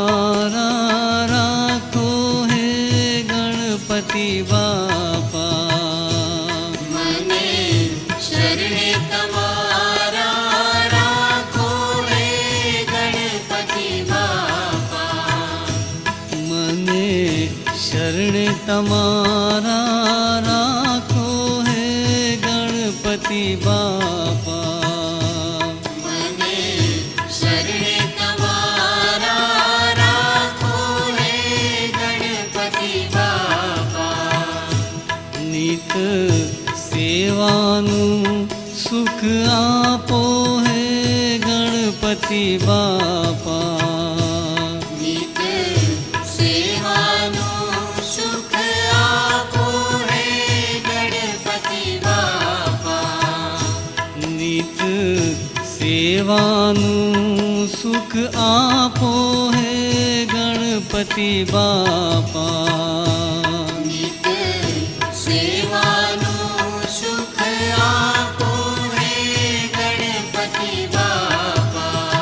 તમારા રાખો હે ગણપતિ બાપા. મને શરણે તમારા રાખો હે ગણપતિ બાપા. મને શરણે તમારા રાખો હે ગણપતિ બાપા. મને શરણે તમારા રાખો હે ગણપતિ બાપા. નિત સેવાનું સુખ આપો હે ગણપતિ બાપા. નિત સેવાનું સુખ આપો હે ગણપતિ બાપા. નિત સેવાનું સુખ આપો હે ગણપતિ બાપા. નિત સેવાનું સુખ આપો હે ગણપતિ બાપા.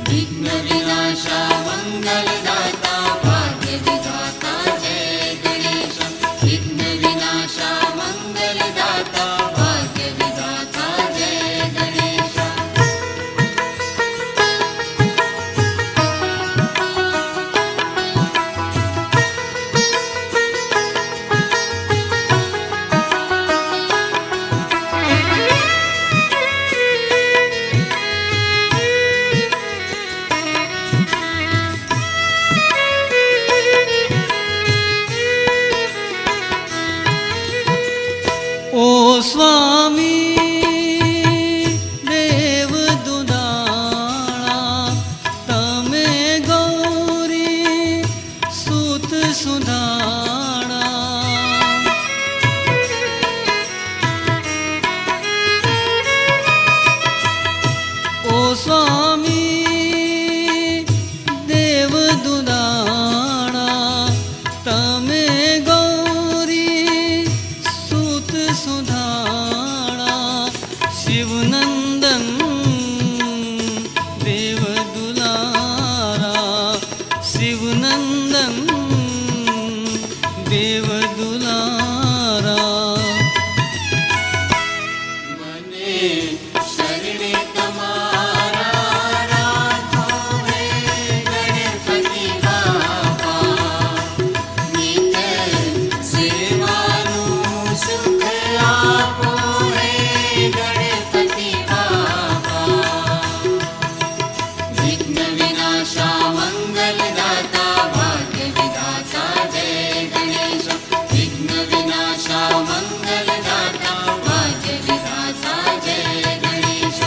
વિઘ્ન વિનાશા મંગલદાતા ભાગ્ય વિધાતા જય ગણેશ. વિઘ્ન વિનાશા મંગલદાતા ભાગ્ય વિધાતા જય ગણેશ. ઓ સ્વામી દેવ દુદાળા તમે ગૌરી સુત સુધાળા. ઓ સ્વામી દેવ દુદાળા તમે ગૌરી સુત સુધાળા. શિવનંદન દેવ દુલારા. શિવનંદન દેવ દુલારા. મને શરણે તમારા રાખો હે ગણપતિ બાપા. નિત સેવાનું સુખ આપો હે ગણપતિ બાપા. વિઘ્ન વિનાશા મંગલદાતા ભાગ્ય વિધાતા જય ગણેશ. વિઘ્ન વિનાશા મંગલદાતા ભાગ્ય વિધાતા જય ગણેશ.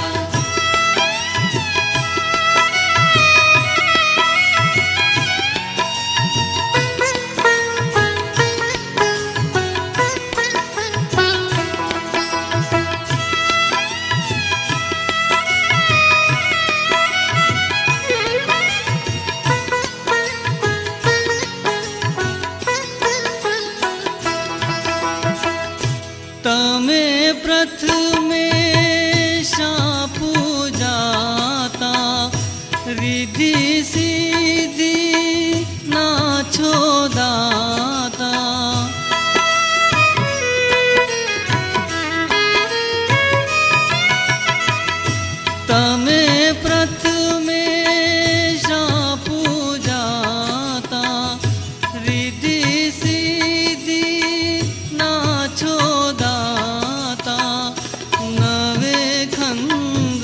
તમે પ્રથમે શા પૂજાતા રિદ્ધિ સિદ્ધિ ના છો દાતા. તમે પ્રથમે શા પૂજાતા રિદ્ધિ સિદ્ધિ ના છો દાતા. નવે ખંડ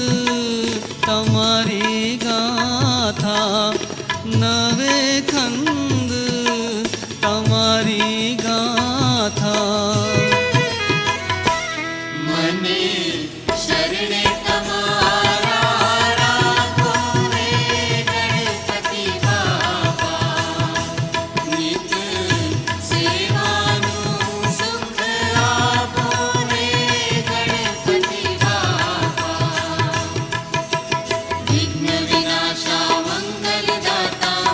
તમારી ગાથા. નવે ખંડ તમારી ગાથા. મને શરણે તમારા રાખો હે ગણપતિ બાપા. નિત સેવાનું સુખ આપો હે ગણપતિ બાપા. વિઘ્ન વિનાશા મંગલદાતા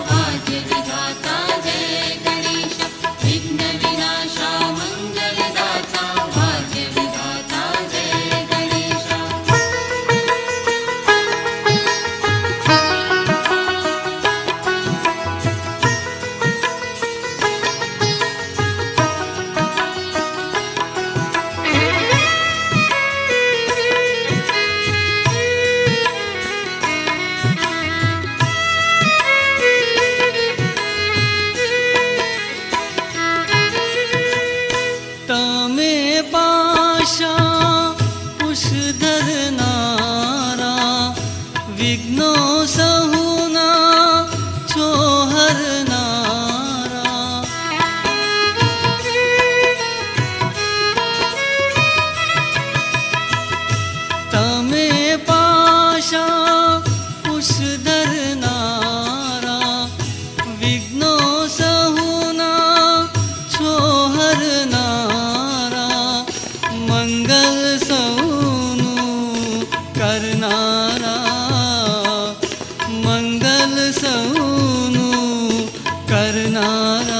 સૌનું કરનારા